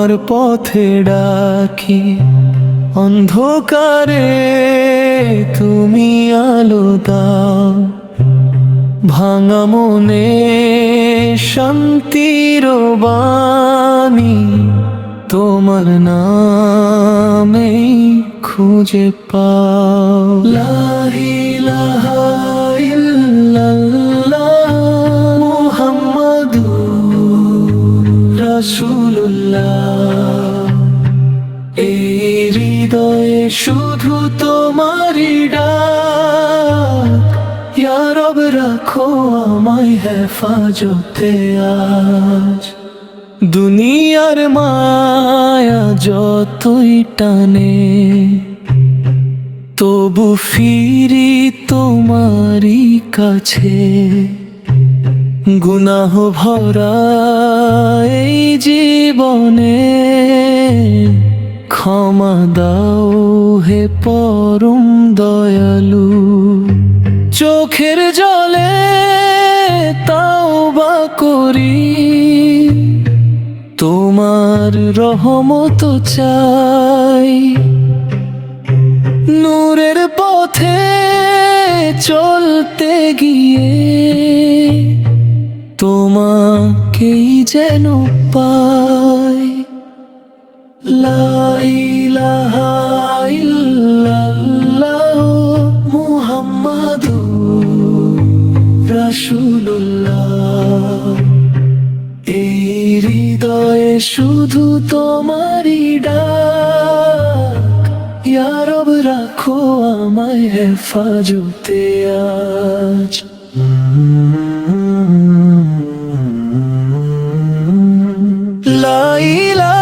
তোমার পথে ডাকি, অন্ধকারে তুমি আলো দাও। ভাঙা মনে শান্তির বাণী, তোমার নামেই খুঁজে পাও। লা ইলাহা ইল্লাল্লাহ মুহাম্মাদুর রাসূলুল্লাহ। এই হৃদয়ে শুধু তোমারই ডাক, ইয়া রব রাখো আমায় হেফাজতে আজ। দুনিয়ার মায়া যতই টানে, তবু ফিরি তোমারই কাছে। গুনাহ ভরা এই জীবনে ক্ষমা দাও হে পরম দয়ালু। চোখের জলে তাওবা করি, তোমার রহমত চাই। নূরের পথে চলতে গিয়ে তোমাকেই যেন পাই। লা ইলাহা ইল্লাল্লাহ মুহাম্মাদুর রাসূলুল্লাহ। এই হৃদয়ে শুধু তোমারই ডাক, ইয়া রব রাখো আমায় হেফাজতে আজ। লা ইলাহা